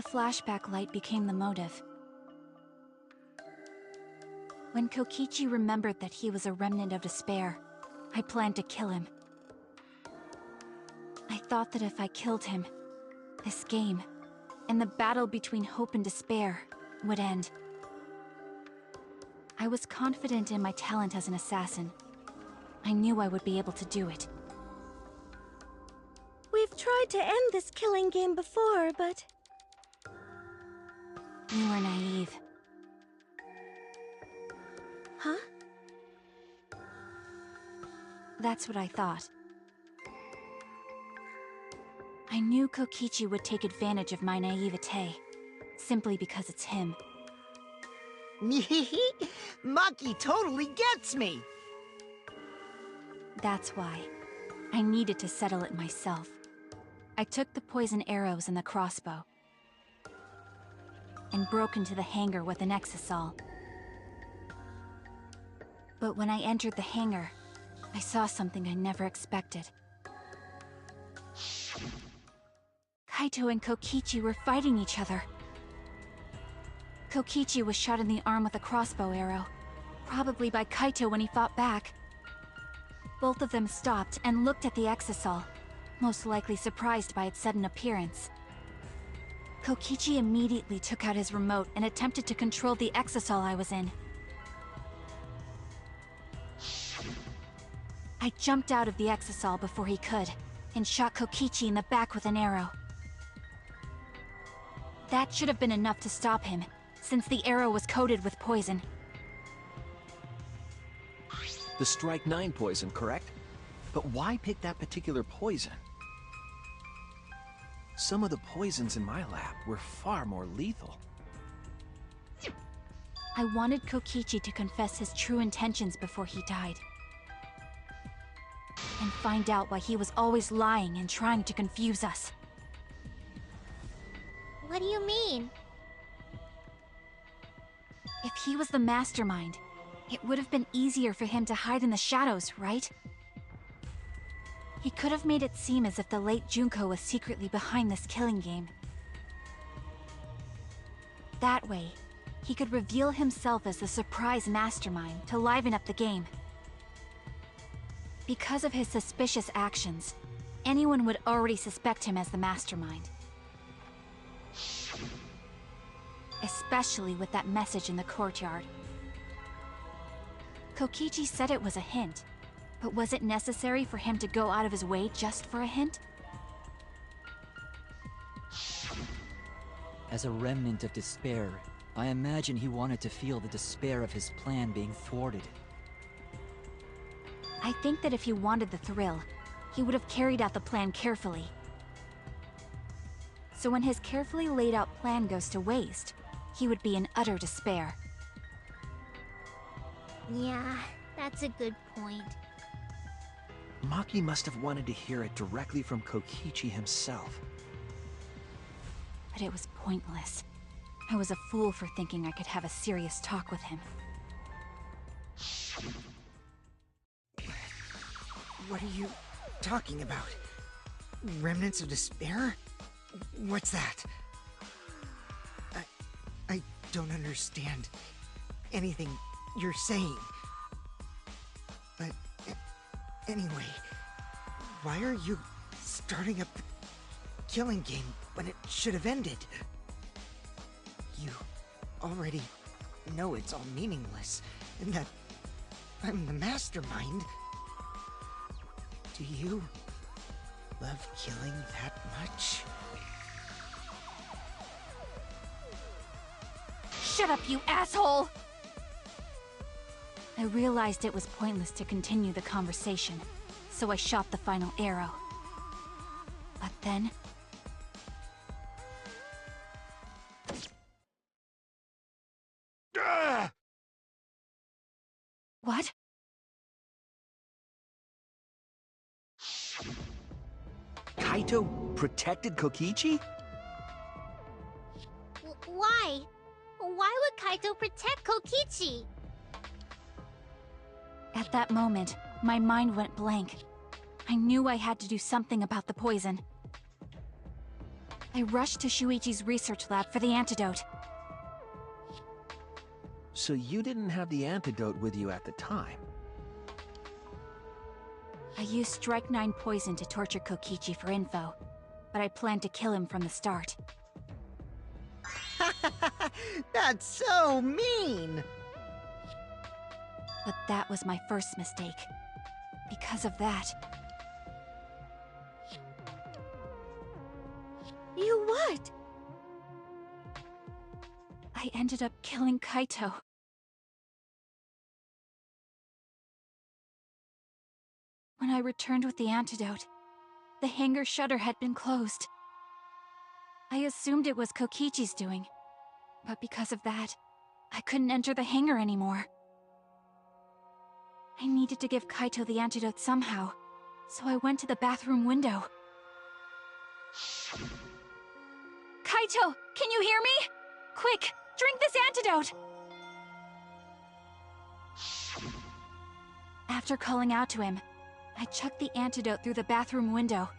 the flashback light became the motive. When Kokichi remembered that he was a remnant of despair, I planned to kill him. I thought that if I killed him, this game, and the battle between hope and despair, would end. I was confident in my talent as an assassin. I knew I would be able to do it. We've tried to end this killing game before, but... You were naive. Huh? That's what I thought. I knew Kokichi would take advantage of my naivete, simply because it's him. Maki totally gets me! That's why. I needed to settle it myself. I took the poison arrows and the crossbow, and broke into the hangar with an exisal. But when I entered the hangar, I saw something I never expected. Kaito and Kokichi were fighting each other. Kokichi was shot in the arm with a crossbow arrow, probably by Kaito when he fought back. Both of them stopped and looked at the exisal, most likely surprised by its sudden appearance. Kokichi immediately took out his remote and attempted to control the exisal I was in. I jumped out of the exisal before he could, and shot Kokichi in the back with an arrow. That should have been enough to stop him, since the arrow was coated with poison. The Strike 9 poison, correct? But why pick that particular poison? Some of the poisons in my lab were far more lethal. I wanted Kokichi to confess his true intentions before he died. And find out why he was always lying and trying to confuse us. What do you mean? If he was the mastermind, it would have been easier for him to hide in the shadows, right? He could have made it seem as if the late Junko was secretly behind this killing game. That way, he could reveal himself as the surprise mastermind to liven up the game. Because of his suspicious actions, anyone would already suspect him as the mastermind. Especially with that message in the courtyard. Kokichi said it was a hint, but was it necessary for him to go out of his way just for a hint? As a remnant of despair, I imagine he wanted to feel the despair of his plan being thwarted. I think that if he wanted the thrill, he would have carried out the plan carefully. So when his carefully laid out plan goes to waste, he would be in utter despair. Yeah, that's a good point. Maki must have wanted to hear it directly from Kokichi himself. But it was pointless. I was a fool for thinking I could have a serious talk with him. What are you talking about? Remnants of despair? What's that? I don't understand anything you're saying. But anyway, why are you starting up the killing game when it should have ended? You already know it's all meaningless, and that I'm the mastermind. Do you love killing that much? Shut up, you asshole! I realized it was pointless to continue the conversation, so I shot the final arrow. But then... What? Kaito protected Kokichi? Why? Why would Kaito protect Kokichi? At that moment, my mind went blank. I knew I had to do something about the poison. I rushed to Shuichi's research lab for the antidote. So you didn't have the antidote with you at the time? I used Strike 9 poison to torture Kokichi for info, but I planned to kill him from the start. That's so mean! But that was my first mistake. Because of that, You what? I ended up killing Kaito. When I returned with the antidote, the hangar shutter had been closed. I assumed it was Kokichi's doing, but because of that, I couldn't enter the hangar anymore. I needed to give Kaito the antidote somehow, so I went to the bathroom window. Kaito, can you hear me? Quick, drink this antidote! After calling out to him, I chucked the antidote through the bathroom window.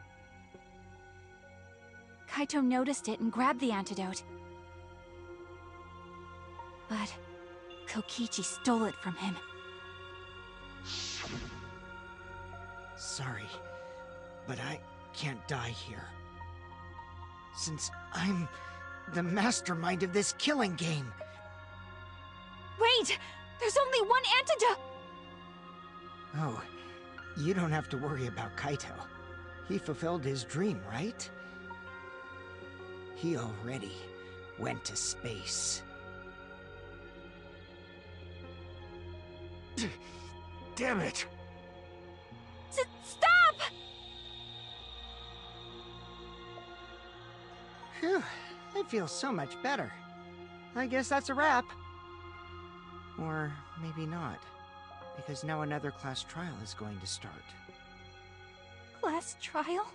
Kaito noticed it and grabbed the antidote. But Kokichi stole it from him. Sorry, but I can't die here. Since I'm the mastermind of this killing game. Wait! There's only one antidote! Oh, you don't have to worry about Kaito. He fulfilled his dream, right? He already went to space. Damn it! Stop! Phew, I feel so much better. I guess that's a wrap. Or maybe not, because now another class trial is going to start. Class trial?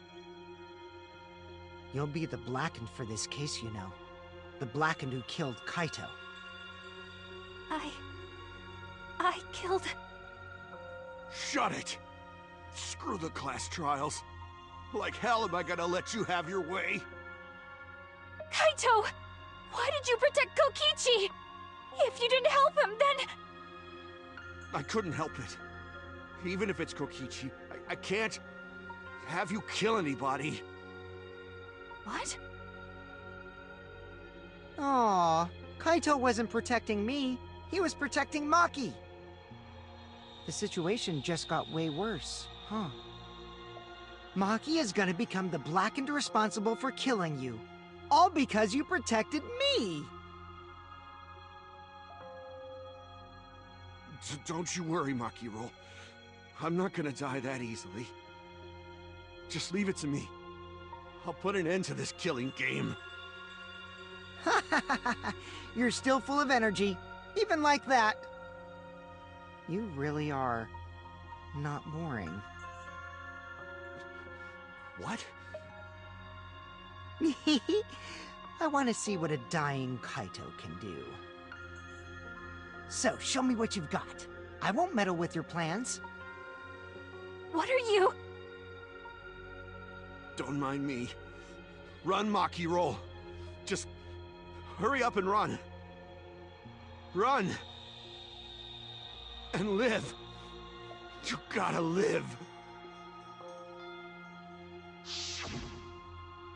You'll be the Blackened for this case, you know. The Blackened who killed Kaito. I killed... Shut it! Screw the class trials. Like hell am I gonna let you have your way? Kaito! Why did you protect Kokichi? If you didn't help him, then... I couldn't help it. Even if it's Kokichi, I can't have you kill anybody. What? Aww, Kaito wasn't protecting me. He was protecting Maki. The situation just got way worse, huh? Maki is gonna become the Blackened responsible for killing you. All because you protected me! Don't you worry, Makiro. I'm not gonna die that easily. Just leave it to me. I'll put an end to this killing game. You're still full of energy, even like that. You really are not boring. What? I want to see what a dying Kaito can do. So, show me what you've got. I won't meddle with your plans. What are you... Don't mind me. Run, Makiro. Just hurry up and run. Run! And live. You gotta live.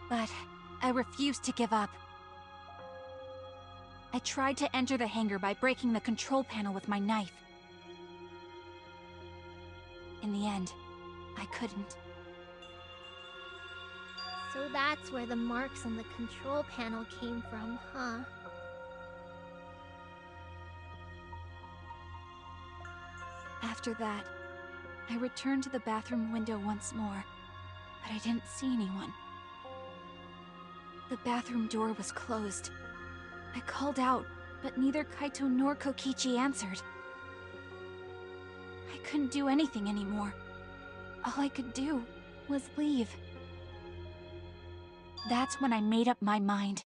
But I refused to give up. I tried to enter the hangar by breaking the control panel with my knife. In the end, I couldn't. So that's where the marks on the control panel came from, huh? After that, I returned to the bathroom window once more, but I didn't see anyone. The bathroom door was closed. I called out, but neither Kaito nor Kokichi answered. I couldn't do anything anymore. All I could do was leave. That's when I made up my mind.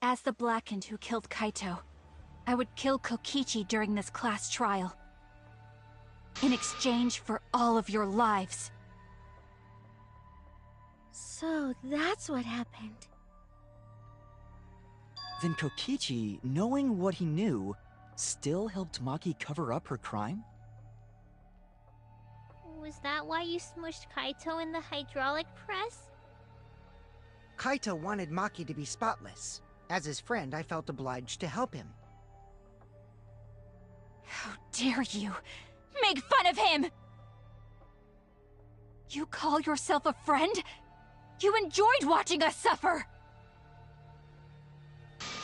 As the Blackened who killed Kaito, I would kill Kokichi during this class trial. In exchange for all of your lives. So that's what happened. Then Kokichi, knowing what he knew, still helped Maki cover up her crime? Was that why you smushed Kaito in the hydraulic press? Kaito wanted Maki to be spotless. As his friend, I felt obliged to help him. How dare you make fun of him! You call yourself a friend? You enjoyed watching us suffer!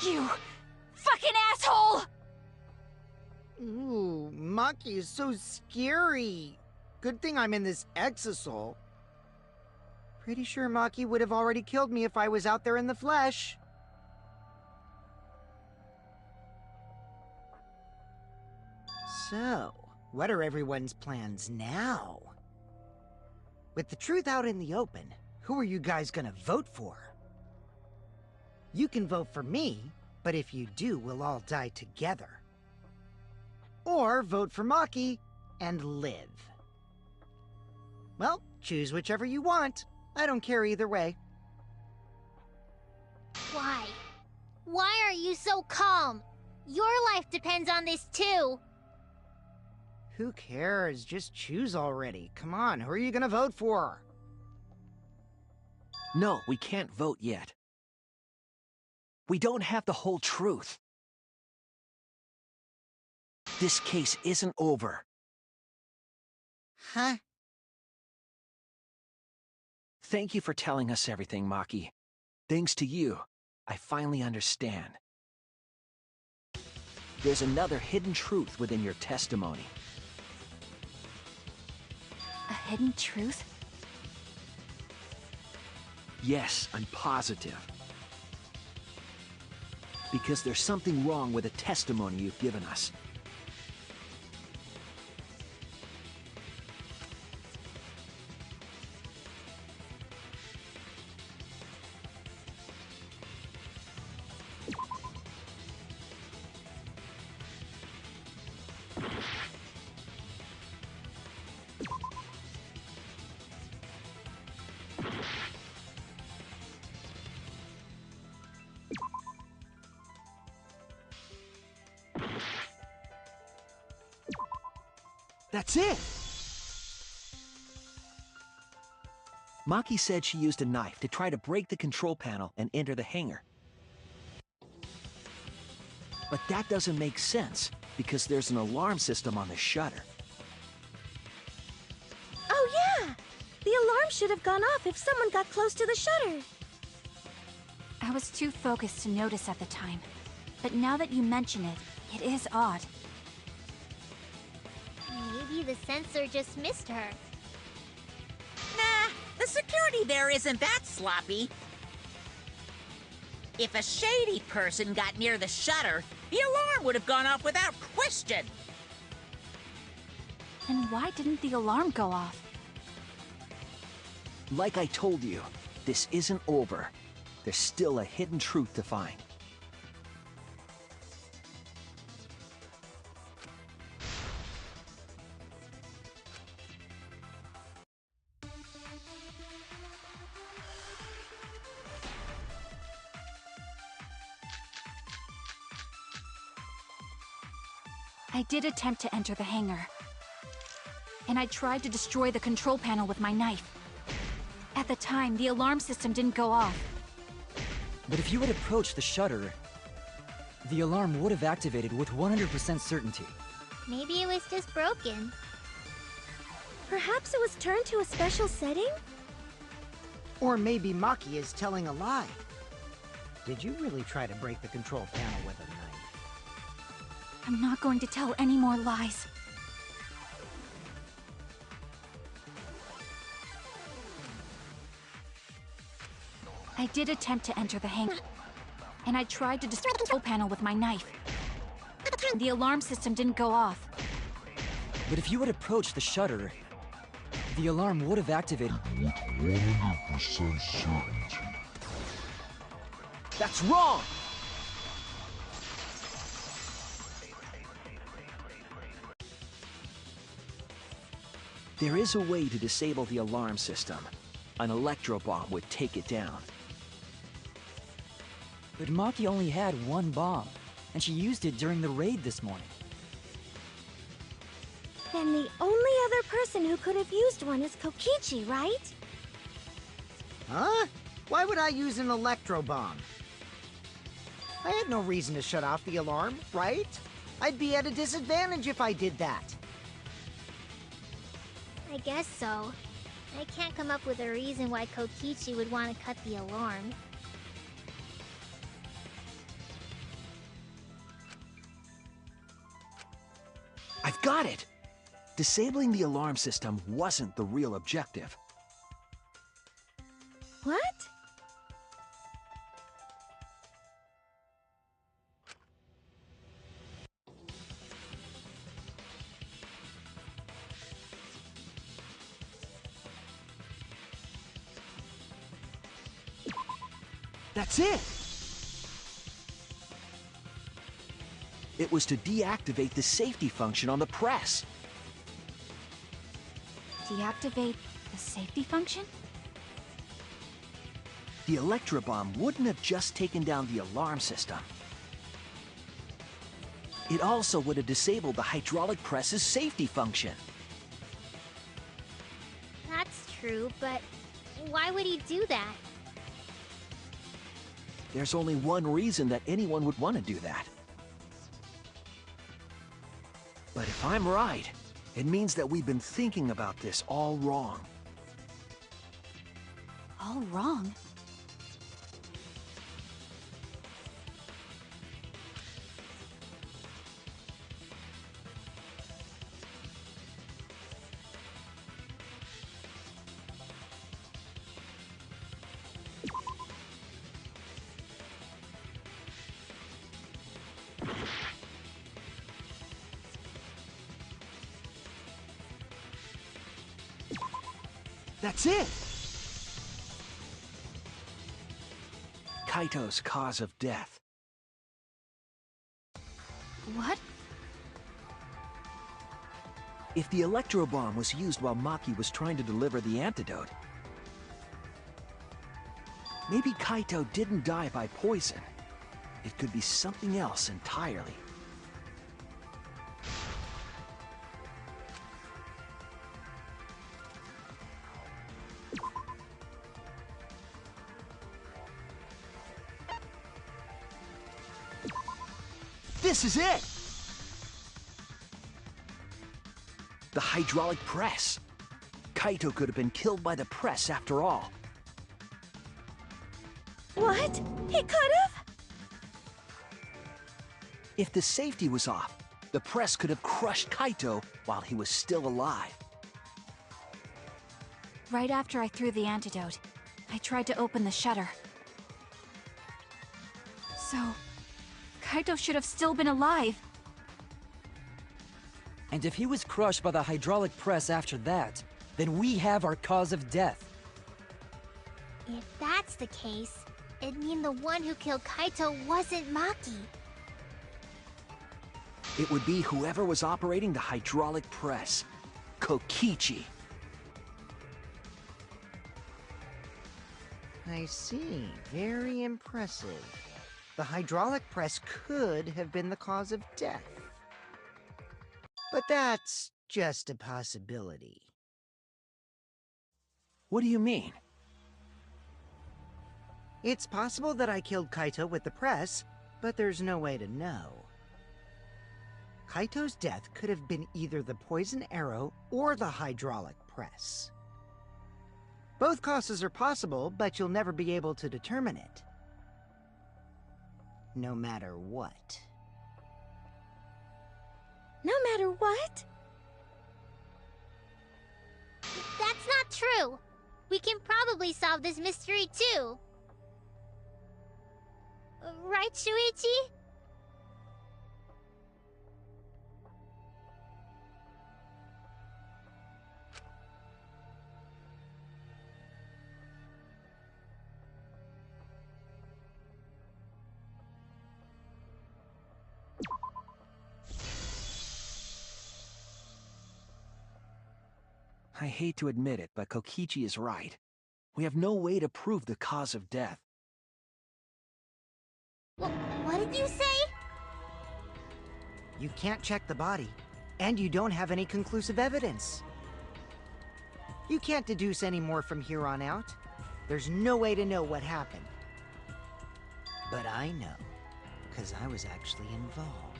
You fucking asshole! Ooh, Maki is so scary. Good thing I'm in this exisal. Pretty sure Maki would have already killed me if I was out there in the flesh. So, what are everyone's plans now? With the truth out in the open, who are you guys gonna vote for? You can vote for me, but if you do, we'll all die together. Or vote for Maki and live. Well, choose whichever you want. I don't care either way. Why? Why are you so calm? Your life depends on this too. Who cares? Just choose already. Come on, who are you gonna vote for? No, we can't vote yet. We don't have the whole truth. This case isn't over. Huh? Thank you for telling us everything, Maki. Thanks to you, I finally understand. There's another hidden truth within your testimony. A hidden truth? Yes, I'm positive. Because there's something wrong with the testimony you've given us. That's it! Maki said she used a knife to try to break the control panel and enter the hangar. But that doesn't make sense, because there's an alarm system on the shutter. Oh yeah! The alarm should have gone off if someone got close to the shutter. I was too focused to notice at the time. But now that you mention it, it is odd. Maybe the sensor just missed her. Nah, the security there isn't that sloppy. If a shady person got near the shutter, the alarm would have gone off without question. Then why didn't the alarm go off? Like I told you, this isn't over. There's still a hidden truth to find. I did attempt to enter the hangar. And I tried to destroy the control panel with my knife. At the time, the alarm system didn't go off. But if you had approached the shutter, the alarm would have activated with 100% certainty. Maybe it was just broken. Perhaps it was turned to a special setting? Or maybe Maki is telling a lie. Did you really try to break the control panel with a knife? I'm not going to tell any more lies. I did attempt to enter the hangar, and I tried to destroy the control panel with my knife. The alarm system didn't go off. But if you had approached the shutter, the alarm would have activated. With 100% certainty. That's wrong! There is a way to disable the alarm system, an electro bomb would take it down. But Maki only had one bomb, and she used it during the raid this morning. Then the only other person who could have used one is Kokichi, right? Huh? Why would I use an electro bomb? I had no reason to shut off the alarm, right? I'd be at a disadvantage if I did that. I guess so. I can't come up with a reason why Kokichi would want to cut the alarm. I've got it! Disabling the alarm system wasn't the real objective. What? That's it! It was to deactivate the safety function on the press. Deactivate the safety function? The Electro Bomb wouldn't have just taken down the alarm system. It also would have disabled the hydraulic press's safety function. That's true, but why would he do that? There's only one reason that anyone would want to do that. But if I'm right, it means that we've been thinking about this all wrong. All wrong. That's it! Kaito's cause of death. What? If the Electro Bomb was used while Maki was trying to deliver the antidote, maybe Kaito didn't die by poison. It could be something else entirely. This is it! The hydraulic press. Kaito could have been killed by the press after all. What? He could have? If the safety was off, the press could have crushed Kaito while he was still alive. Right after I threw the antidote, I tried to open the shutter. So, Kaito should have still been alive. And if he was crushed by the hydraulic press after that, then we have our cause of death. If that's the case, it'd mean the one who killed Kaito wasn't Maki. It would be whoever was operating the hydraulic press. Kokichi. I see. Very impressive. The hydraulic press could have been the cause of death. But that's just a possibility. What do you mean? It's possible that I killed Kaito with the press, but there's no way to know. Kaito's death could have been either the poison arrow or the hydraulic press. Both causes are possible, but you'll never be able to determine it. No matter what. No matter what? That's not true. We can probably solve this mystery too. Right, Shuichi? I hate to admit it, but Kokichi is right. We have no way to prove the cause of death. What did you say? You can't check the body, and you don't have any conclusive evidence. You can't deduce any more from here on out. There's no way to know what happened. But I know, because I was actually involved.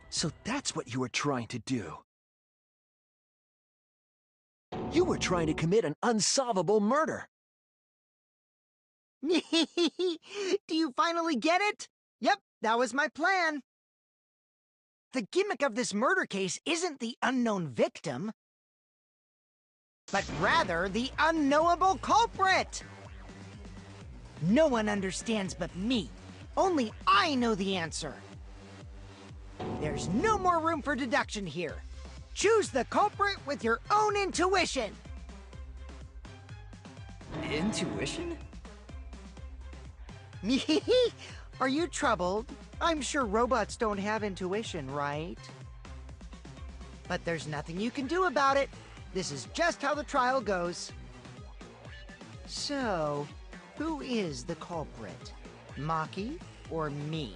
So that's what you were trying to do. You were trying to commit an unsolvable murder. Do you finally get it? Yep, that was my plan. The gimmick of this murder case isn't the unknown victim, but rather the unknowable culprit. No one understands but me. Only I know the answer. There's no more room for deduction here. Choose the culprit with your own intuition. Intuition? Are you troubled? I'm sure robots don't have intuition, right? But there's nothing you can do about it. This is just how the trial goes. So, who is the culprit? Maki or me?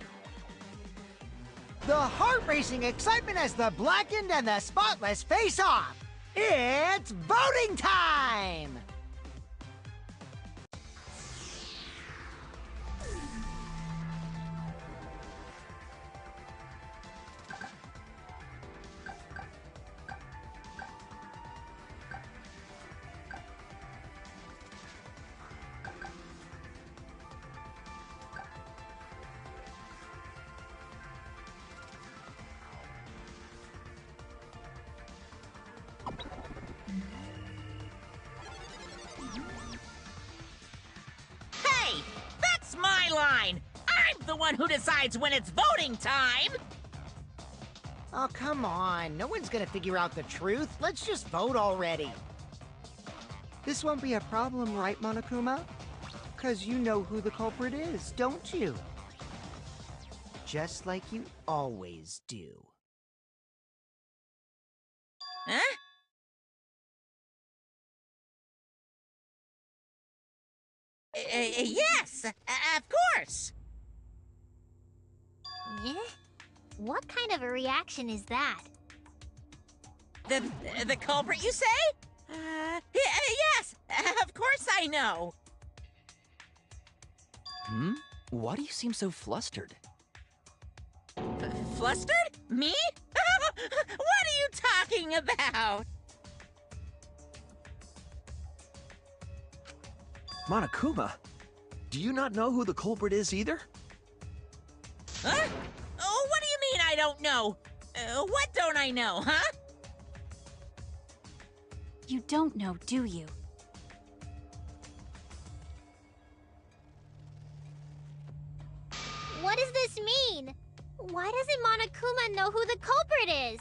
The heart-racing excitement as the blackened and the spotless face off. It's voting time! Hey, that's my line. I'm the one who decides when it's voting time. Oh, come on. No one's gonna figure out the truth. Let's just vote already. This won't be a problem, right, Monokuma? 'Cause you know who the culprit is, don't you? Just like you always do. Huh? Yes, of course. Yeah? What kind of a reaction is that? The culprit, you say? Yes, of course I know. Why do you seem so flustered? Flustered? Me? What are you talking about? Monokuma, do you not know who the culprit is either? Huh? Oh, what do you mean I don't know? What don't I know, huh? You don't know, do you? What does this mean? Why doesn't Monokuma know who the culprit is?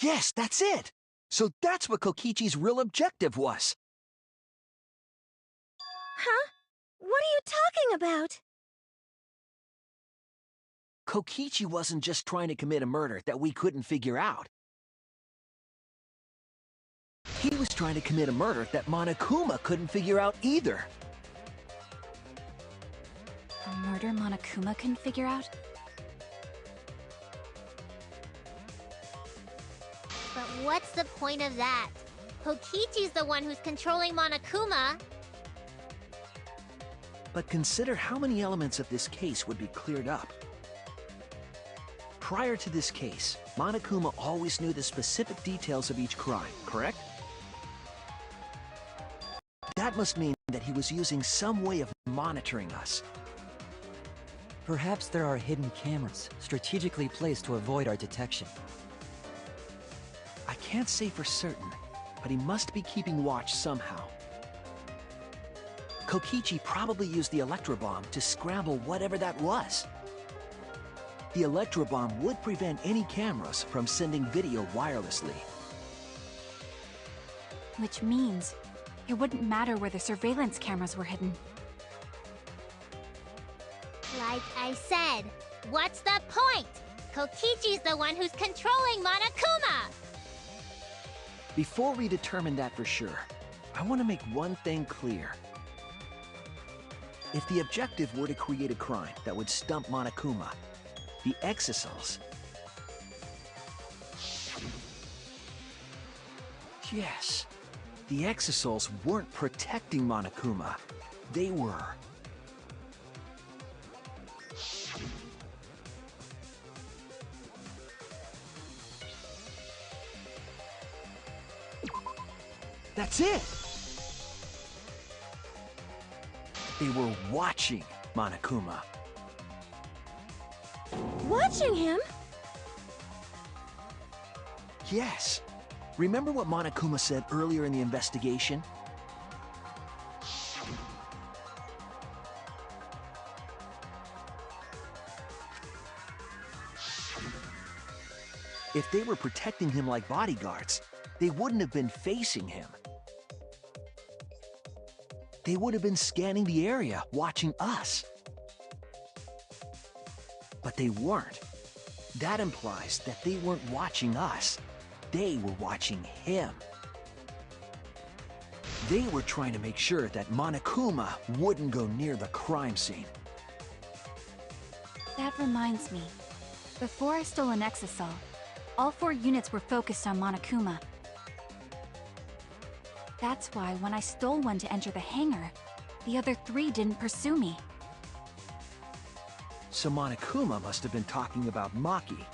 Yes, that's it! So that's what Kokichi's real objective was. Huh? What are you talking about? Kokichi wasn't just trying to commit a murder that we couldn't figure out. He was trying to commit a murder that Monokuma couldn't figure out either. A murder Monokuma can figure out? But what's the point of that? Kokichi's the one who's controlling Monokuma. But consider how many elements of this case would be cleared up. Prior to this case, Monokuma always knew the specific details of each crime, correct? That must mean that he was using some way of monitoring us. Perhaps there are hidden cameras, strategically placed to avoid our detection. I can't say for certain, but he must be keeping watch somehow. Kokichi probably used the electrobomb to scramble whatever that was. The electrobomb would prevent any cameras from sending video wirelessly. Which means It wouldn't matter where the surveillance cameras were hidden. Like I said, what's the point? Kokichi's the one who's controlling Monokuma! Before we determine that for sure, I want to make one thing clear. If the objective were to create a crime that would stump Monokuma, the exosols... Yes, the exosols weren't protecting Monokuma. They were. That's it! They were watching Monokuma. Watching him? Yes. Remember what Monokuma said earlier in the investigation? If they were protecting him like bodyguards, they wouldn't have been facing him. They would have been scanning the area, watching us. But they weren't. That implies that they weren't watching us. They were watching him. They were trying to make sure that Monokuma wouldn't go near the crime scene. That reminds me. Before I stole an exosol, all 4 units were focused on Monokuma. That's why when I stole one to enter the hangar, the other 3 didn't pursue me. So Monokuma must have been talking about Maki.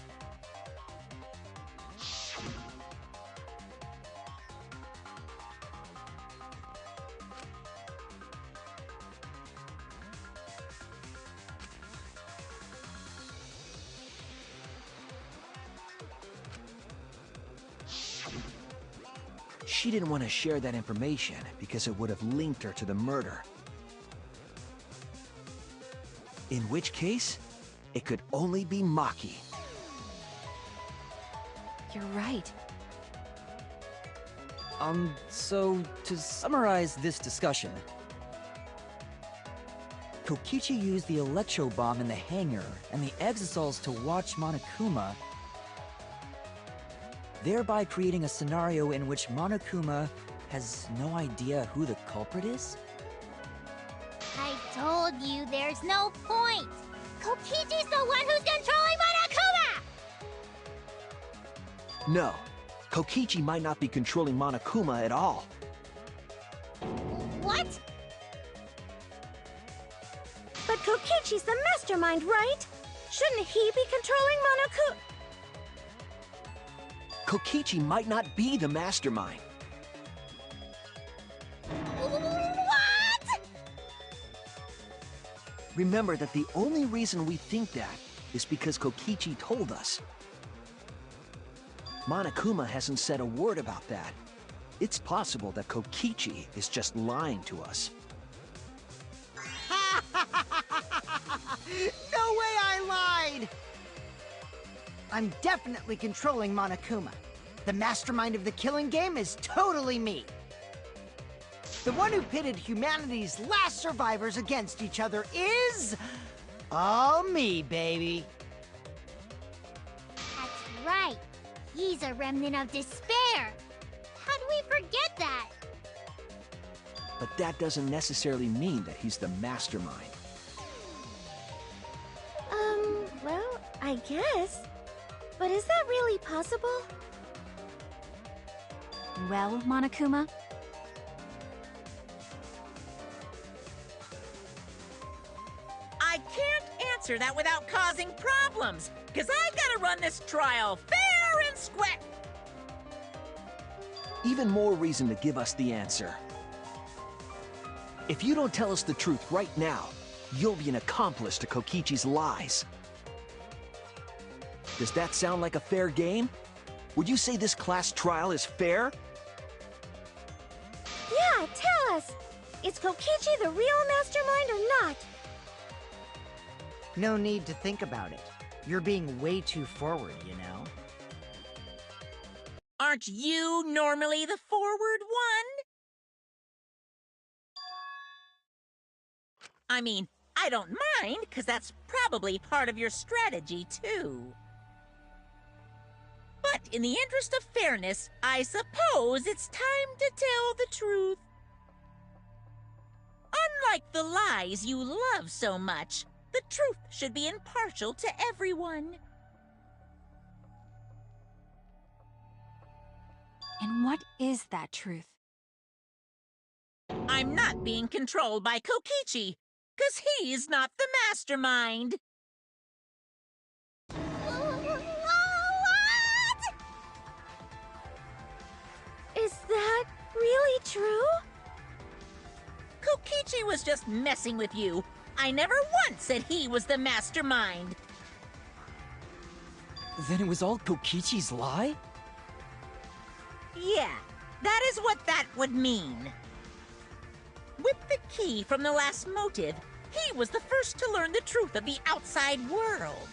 She didn't want to share that information because it would have linked her to the murder. In which case, it could only be Maki. You're right. So to summarize this discussion, Kokichi used the electro bomb in the hangar and the exosols to watch Monokuma, thereby creating a scenario in which Monokuma has no idea who the culprit is? I told you there's no point! Kokichi's the one who's controlling Monokuma! No, Kokichi might not be controlling Monokuma at all. What? But Kokichi's the mastermind, right? Shouldn't he be controlling Monokuma? Kokichi might not be the mastermind. What? Remember that the only reason we think that is because Kokichi told us. Monokuma hasn't said a word about that. It's possible that Kokichi is just lying to us. No way I lied! I'm definitely controlling Monokuma. The mastermind of the killing game is totally me. The one who pitted humanity's last survivors against each other is... all me, baby. That's right. He's a remnant of despair. How do we forget that? But that doesn't necessarily mean that he's the mastermind. Well, I guess. But is that really possible? Well, Monokuma? I can't answer that without causing problems, because I gotta run this trial fair and square. Even more reason to give us the answer. If you don't tell us the truth right now, you'll be an accomplice to Kokichi's lies. Does that sound like a fair game? Would you say this class trial is fair? Yeah, tell us! Is Kokichi the real mastermind or not? No need to think about it. You're being way too forward, you know? Aren't you normally the forward one? I mean, I don't mind, because that's probably part of your strategy, too. But in the interest of fairness, I suppose it's time to tell the truth. Unlike the lies you love so much, the truth should be impartial to everyone. And what is that truth? I'm not being controlled by Kokichi, because he's not the mastermind. What? Is that really true? Kokichi was just messing with you. I never once said he was the mastermind. Then it was all Kokichi's lie? Yeah, that is what that would mean. With the key from the last motive, he was the first to learn the truth of the outside world.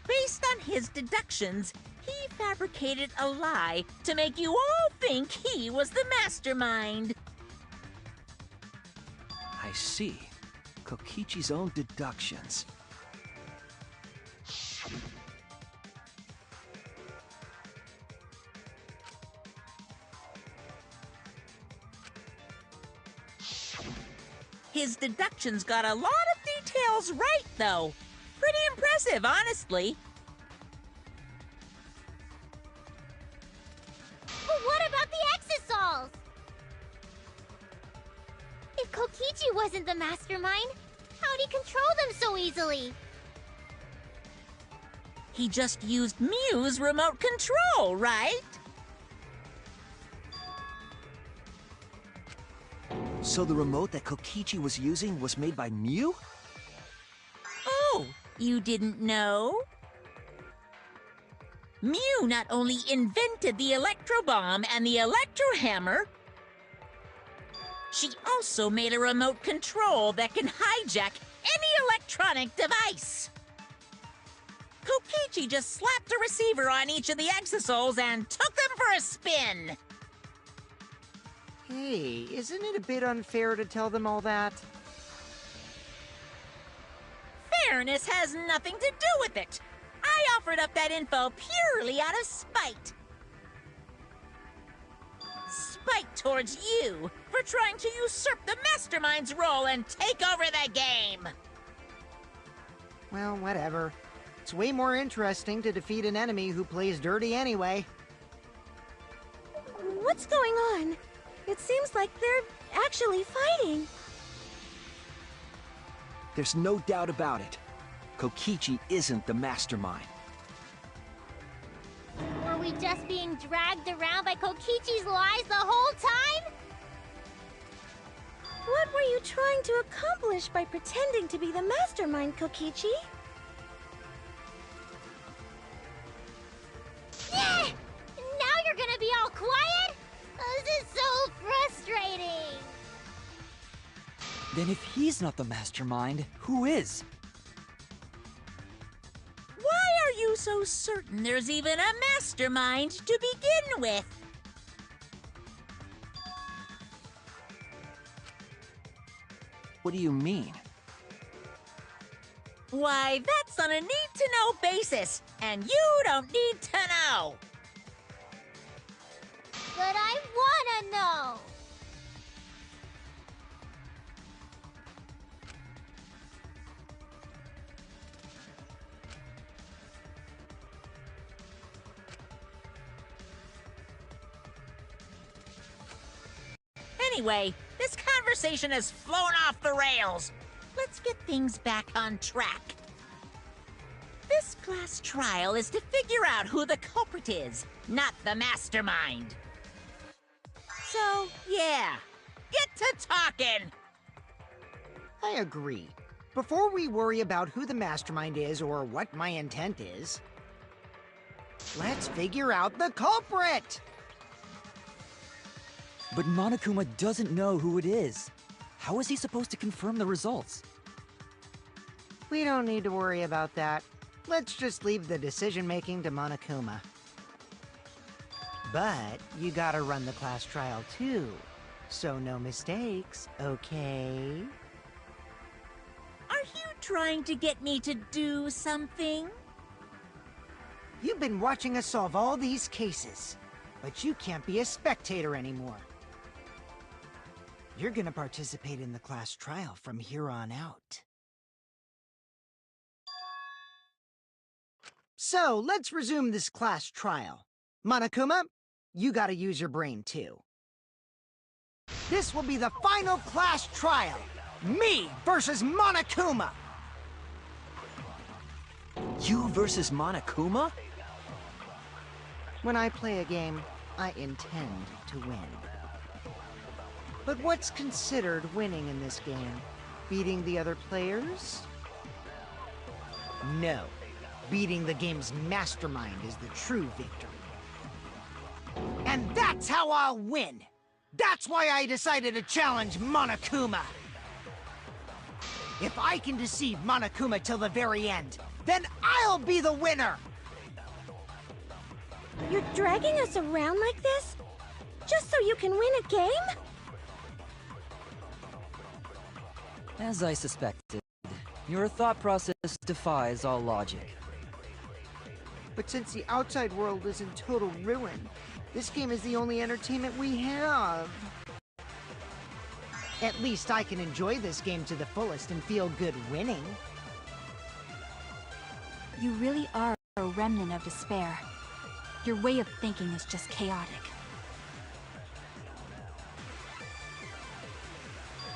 Based on his deductions, he fabricated a lie to make you all think he was the mastermind. I see. Kokichi's own deductions. His deductions got a lot of details right, though. Pretty impressive, honestly. But what about the Exosols? If Kokichi wasn't the mastermind, how'd he control them so easily? He just used Mew's remote control, right? So the remote that Kokichi was using was made by Mew? Oh, you didn't know? Mew not only invented the Electro Bomb and the Electro Hammer, she also made a remote control that can hijack any electronic device. Kokichi just slapped a receiver on each of the Exosols and took them for a spin. Hey, isn't it a bit unfair to tell them all that? Fairness has nothing to do with it. I offered up that info purely out of spite. Spite towards you for trying to usurp the mastermind's role and take over the game. Well, whatever. It's way more interesting to defeat an enemy who plays dirty anyway. What's going on? It seems like they're actually fighting. There's no doubt about it. Kokichi isn't the mastermind. Were we just being dragged around by Kokichi's lies the whole time? What were you trying to accomplish by pretending to be the mastermind, Kokichi? Yeah! Now you're gonna be all quiet? This is so frustrating! Then if he's not the mastermind, who is? Why are you so certain there's even a mastermind to begin with? What do you mean? Why, that's on a need-to-know basis, and you don't need to know. But I wanna know! Anyway, this conversation has flown off the rails. Let's get things back on track. This class trial is to figure out who the culprit is, not the mastermind. So, yeah, get to talking! I agree. Before we worry about who the mastermind is or what my intent is, let's figure out the culprit! But Monokuma doesn't know who it is. How is he supposed to confirm the results? We don't need to worry about that. Let's just leave the decision-making to Monokuma. But you gotta run the class trial too, so no mistakes, okay? trying to get me to do something? You've been watching us solve all these cases, but you can't be a spectator anymore. You're gonna participate in the class trial from here on out. So, let's resume this class trial. Monokuma, you gotta use your brain too. This will be the final class trial. Me versus Monokuma! You versus Monokuma? When I play a game, I intend to win. But what's considered winning in this game? Beating the other players? No. Beating the game's mastermind is the true victory. And that's how I'll win! That's why I decided to challenge Monokuma! If I can deceive Monokuma till the very end, then I'll be the winner! You're dragging us around like this? Just so you can win a game? As I suspected, your thought process defies all logic. But since the outside world is in total ruin, this game is the only entertainment we have. At least I can enjoy this game to the fullest and feel good winning. You really are a remnant of despair. Your way of thinking is just chaotic.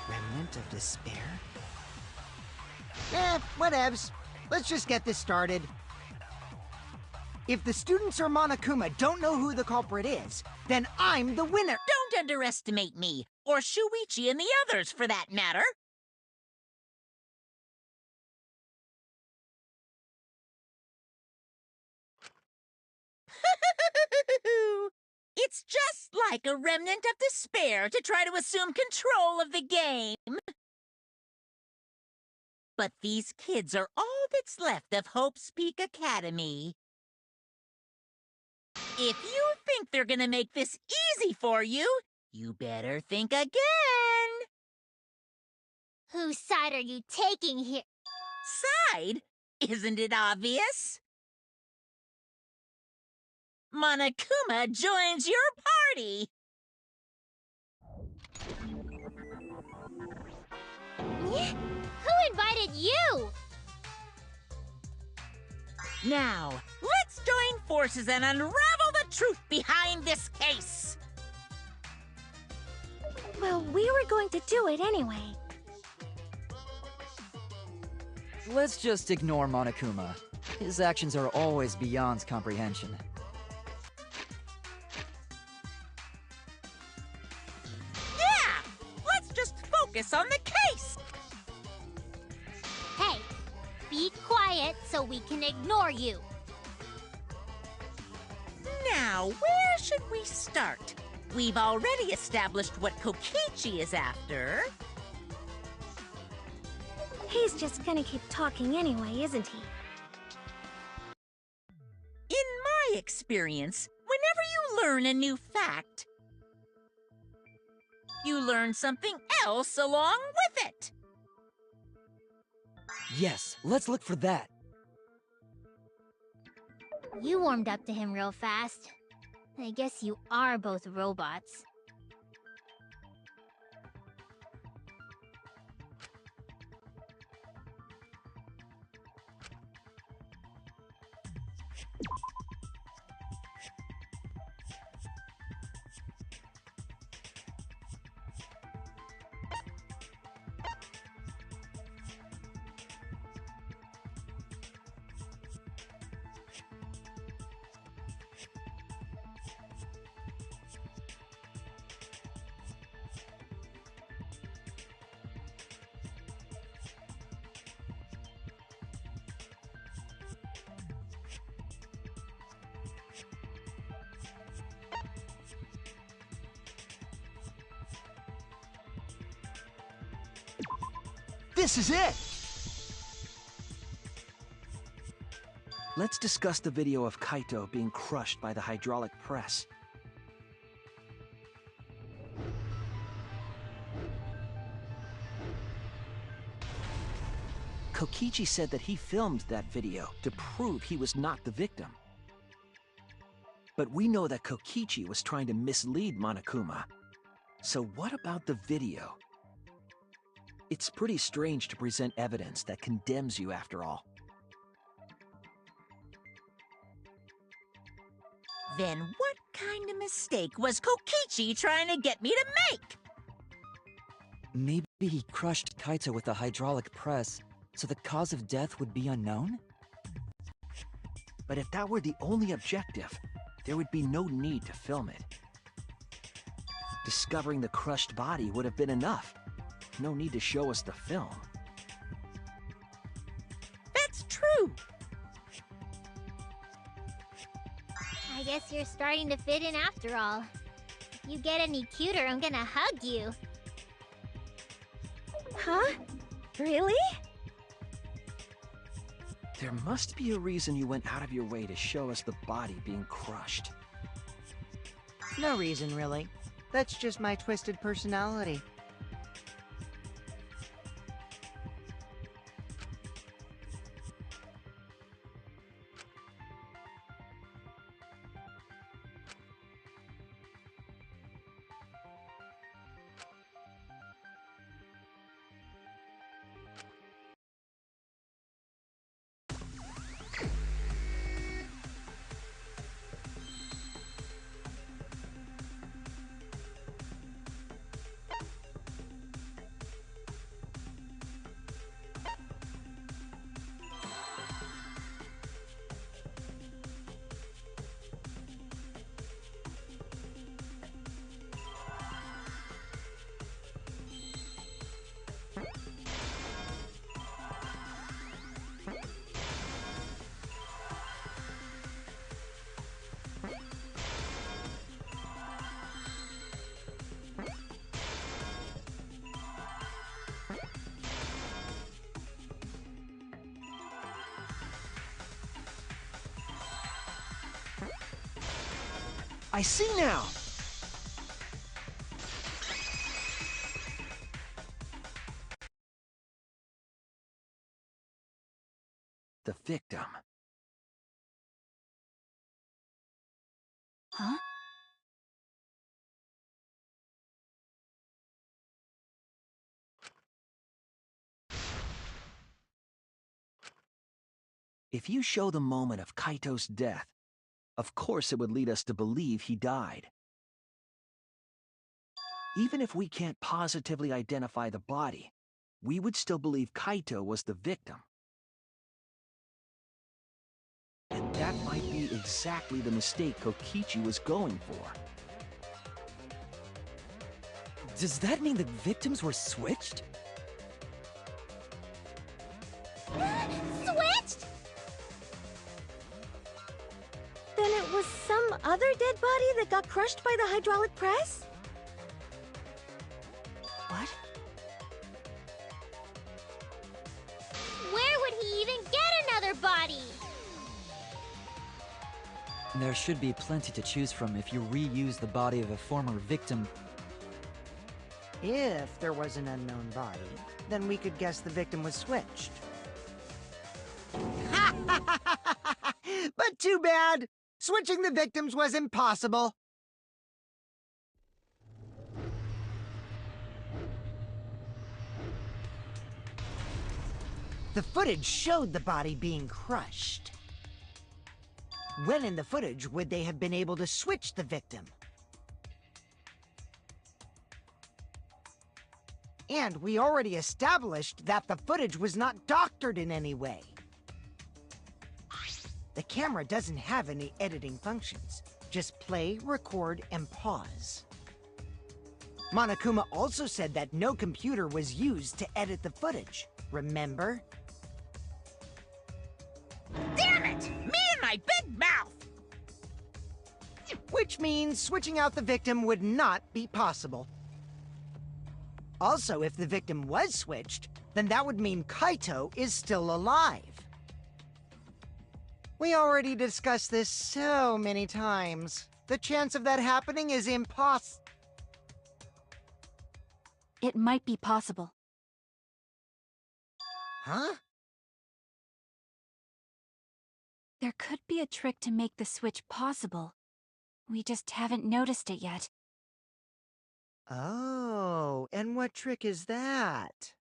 Remnant of despair? Whatevs. Let's just get this started. If the students or Monokuma don't know who the culprit is, then I'm the winner! Don't underestimate me, or Shuichi and the others, for that matter. It's just like a remnant of despair to try to assume control of the game. But these kids are all that's left of Hope's Peak Academy. If you think they're gonna make this easy for you, you better think again. Whose side are you taking here? Side? Isn't it obvious? Monokuma joins your party! Who invited you? Now, let's join forces and unravel the truth behind this case! Well, we were going to do it anyway. Let's just ignore Monokuma. His actions are always beyond comprehension. Yeah! Let's just focus on the case! Hey, be quiet so we can ignore you. Now, where should we start? We've already established what Kokichi is after. He's just gonna keep talking anyway, isn't he? In my experience, whenever you learn a new fact, you learn something else along with it. Yes, let's look for that. You warmed up to him real fast. I guess you are both robots. This is it! Let's discuss the video of Kaito being crushed by the hydraulic press. Kokichi said that he filmed that video to prove he was not the victim. But we know that Kokichi was trying to mislead Monokuma. So what about the video? It's pretty strange to present evidence that condemns you after all. Then what kind of mistake was Kokichi trying to get me to make? Maybe he crushed Kaito with a hydraulic press, so the cause of death would be unknown? But if that were the only objective, there would be no need to film it. Discovering the crushed body would have been enough. No need to show us the film. That's true. I guess you're starting to fit in after all. If you get any cuter, I'm gonna hug you. Huh? Really? There must be a reason you went out of your way to show us the body being crushed. No reason, really. That's just my twisted personality. I see now! The victim. Huh? If you show the moment of Kaito's death, of course it would lead us to believe he died. Even if we can't positively identify the body, we would still believe Kaito was the victim. And that might be exactly the mistake Kokichi was going for. Does that mean the victims were switched? Switched? Then it was some other dead body that got crushed by the hydraulic press? What? Where would he even get another body? There should be plenty to choose from if you reuse the body of a former victim. If there was an unknown body, then we could guess the victim was switched. But too bad! Switching the victims was impossible. The footage showed the body being crushed. When in the footage would they have been able to switch the victim? And we already established that the footage was not doctored in any way. The camera doesn't have any editing functions. Just play, record, and pause. Monokuma also said that no computer was used to edit the footage, remember? Damn it! Me and my big mouth! Which means switching out the victim would not be possible. Also, if the victim was switched, then that would mean Kaito is still alive. We already discussed this so many times. The chance of that happening is It might be possible. Huh? There could be a trick to make the switch possible. We just haven't noticed it yet. Oh, and what trick is that?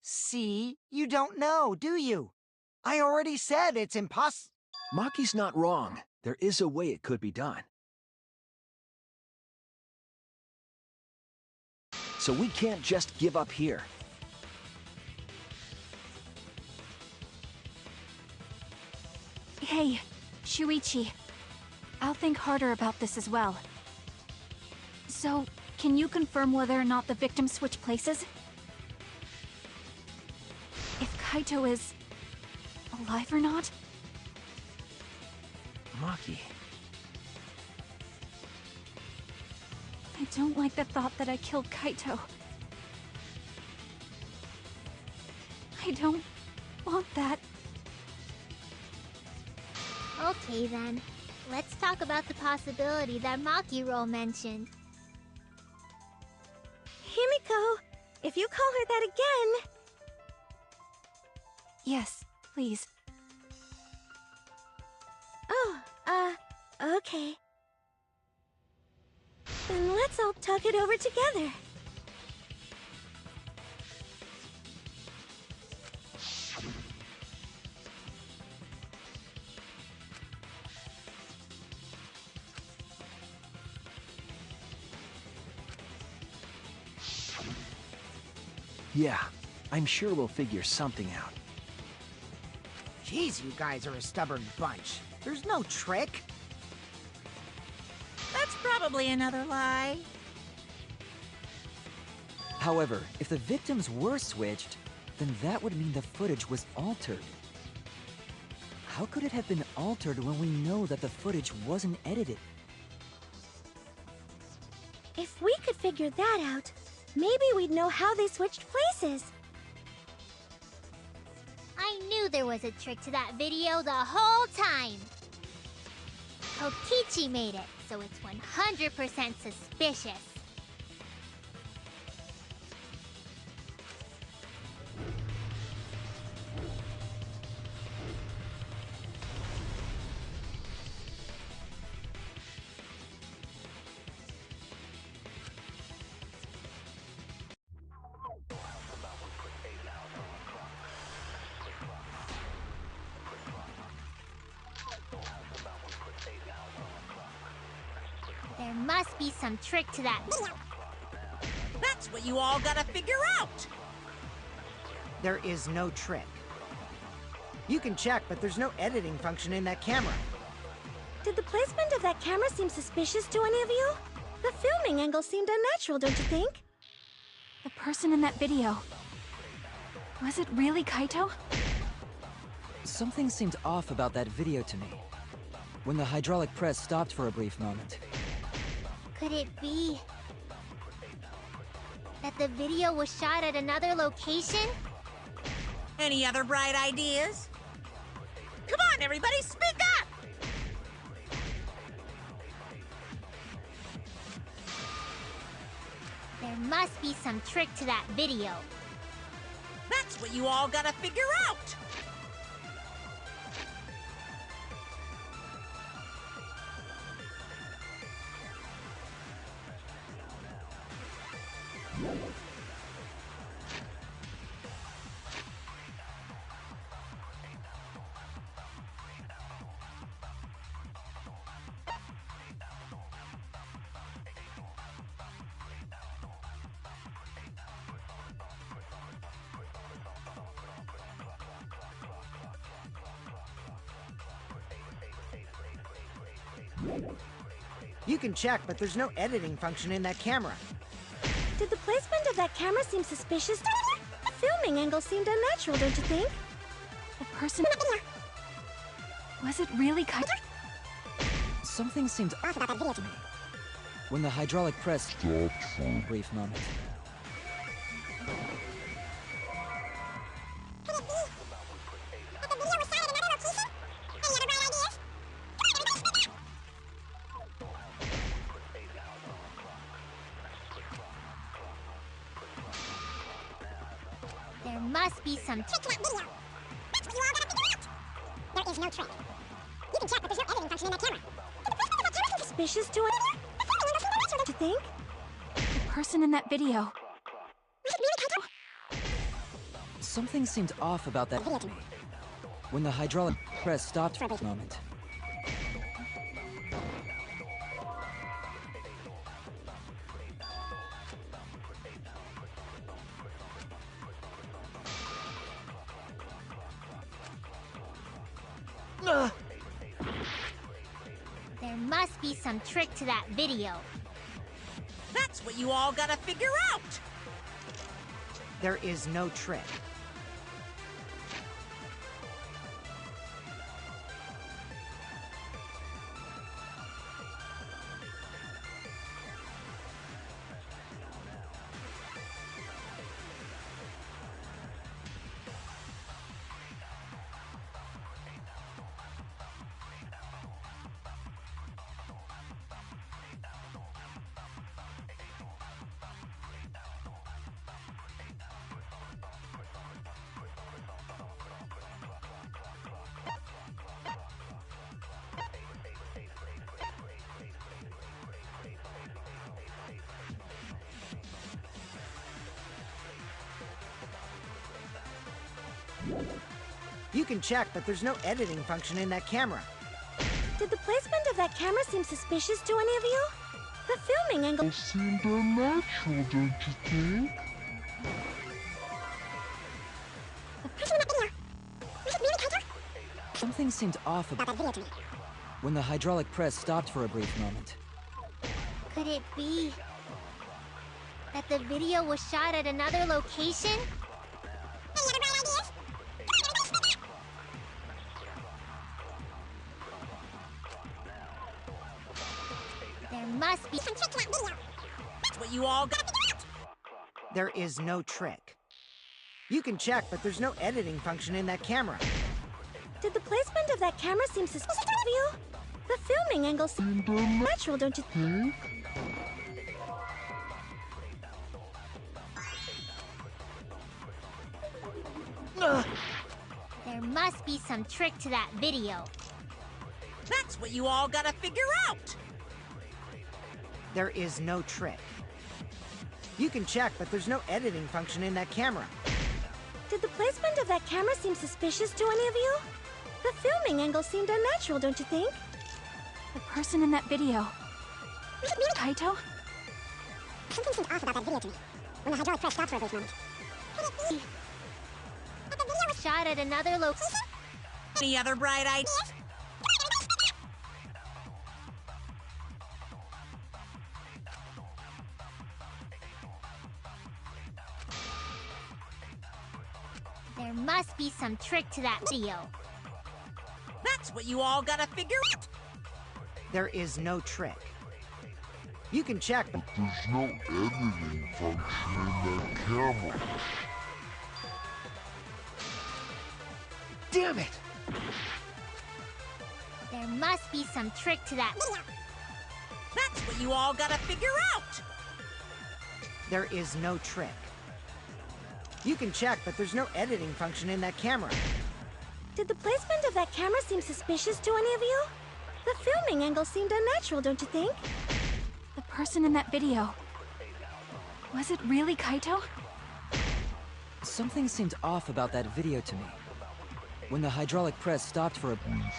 See? You don't know, do you? I already said it's impossible. Maki's not wrong. There is a way it could be done. So we can't just give up here. Hey, Shuichi. I'll think harder about this as well. So, can you confirm whether or not the victims switch places? If Kaito is alive or not? Maki. I don't like the thought that I killed Kaito. I don't want that. Okay then. Let's talk about the possibility that Maki-ro mentioned. Himiko, if you call her that again... Yes, please. Oh, okay. Then let's all talk it over together. Yeah, I'm sure we'll figure something out. Jeez, you guys are a stubborn bunch. There's no trick. That's probably another lie. However, if the victims were switched, then that would mean the footage was altered. How could it have been altered when we know that the footage wasn't edited? If we could figure that out, maybe we'd know how they switched places. I knew there was a trick to that video the whole time! Kokichi made it, so it's 100% suspicious. There must be some trick to that. That's what you all gotta figure out! There is no trick. You can check, but there's no editing function in that camera. Did the placement of that camera seem suspicious to any of you? The filming angle seemed unnatural, don't you think? The person in that video. Was it really Kaito? Something seemed off about that video to me. When the hydraulic press stopped for a brief moment. Could it be that the video was shot at another location? Any other bright ideas? Come on, everybody, speak up! There must be some trick to that video. That's what you all gotta figure out! You can check, but there's no editing function in that camera. Did the placement of that camera seem suspicious? The filming angle seemed unnatural, don't you think? The person... Was it really Kaito? Something seemed off about that video to me. When the hydraulic press stopped for a brief moment. There must be some trick to that video. That's what you all gotta figure out. There is no trick. You can check, but there's no editing function in that camera. Suspicious to it? Don't you think? The person in that video. Something seemed off about that video to me. When the hydraulic press stopped for a moment. There must be some trick to that video. That's what you all gotta figure out! There is no trick. You can check, but there's no editing function in that camera. Did the placement of that camera seem suspicious to any of you? The filming angle Seemed unnatural, don't you think? Something seemed off about that video to me. When the hydraulic press stopped for a brief moment. Could it be that the video was shot at another location? Any other bright ideas? There must be some trick to that video. That's what you all gotta figure out! There is no trick. You can check, but there's no editing function in that camera. Did the placement of that camera seem suspicious to you? The filming angle seemed natural, don't you think? There must be some trick to that video. That's what you all gotta figure out! There is no trick. You can check, but there's no editing function in that camera. Did the placement of that camera seem suspicious to any of you? The filming angle seemed unnatural, don't you think? The person in that video. Kaito? Something seemed off about that video to me. When the hydraulic press stopped for a brief moment. Could it be that the video was shot at another location? Any other bright ideas? There must be some trick to that video. That's what you all gotta figure out! There is no trick. You can check, but There's no editing function in that camera. Damn it! There must be some trick to that video. That's what you all gotta figure out! there is no trick. You can check, but there's no editing function in that camera. Did the placement of that camera seem suspicious to any of you? The filming angle seemed unnatural, don't you think? The person in that video. Was it really Kaito? Something seemed off about that video to me. When the hydraulic press stopped for a brief moment.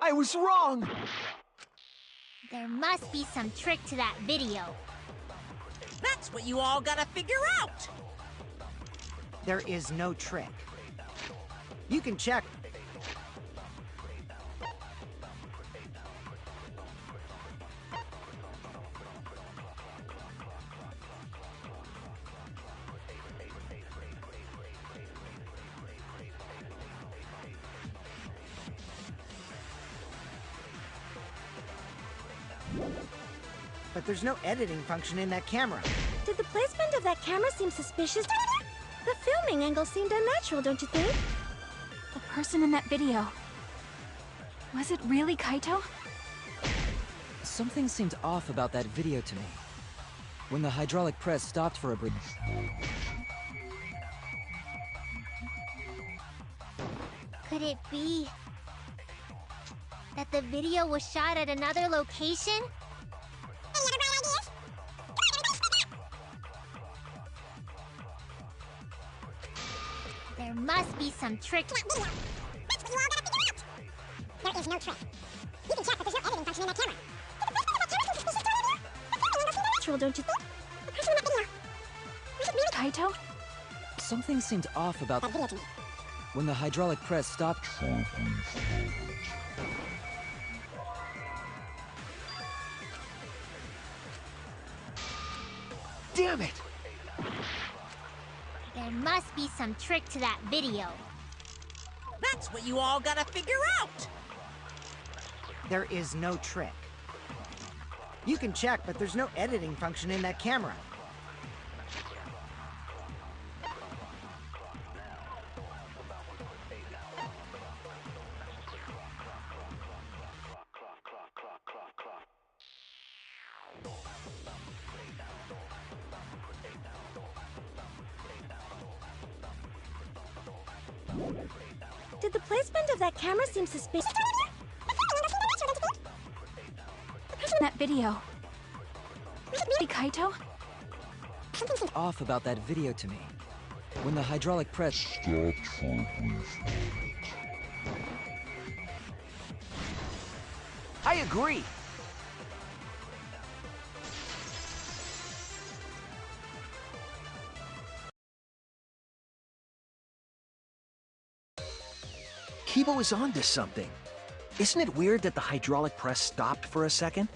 I was wrong! There must be some trick to that video. That's what you all gotta figure out! There is no trick. You can check. But there's no editing function in that camera. Did the placement of that camera seem suspicious? The filming angle seemed unnatural, don't you think? The person in that video. Was it really Kaito? Something seemed off about that video to me. When the hydraulic press stopped for a brief... Could it be that the video was shot at another location? Any other bright ideas? There must be some trick. That's what you all gotta figure out. There is no trick. You can check that there's no editing function in that camera. Natural, don't you think? The person in that video. Was it really Kaito? Something seemed off about that video to me? when the hydraulic press stopped. Damn it! There must be some trick to that video. That's what you all gotta figure out! There is no trick. You can check, but there's no editing function in that camera. Did the placement of that camera seem suspicious? That video. The Kaito? Something seemed off about that video to me. When the hydraulic press Stopped for a brief moment. I agree! Kibo is onto something. Isn't it weird that the hydraulic press stopped for a second?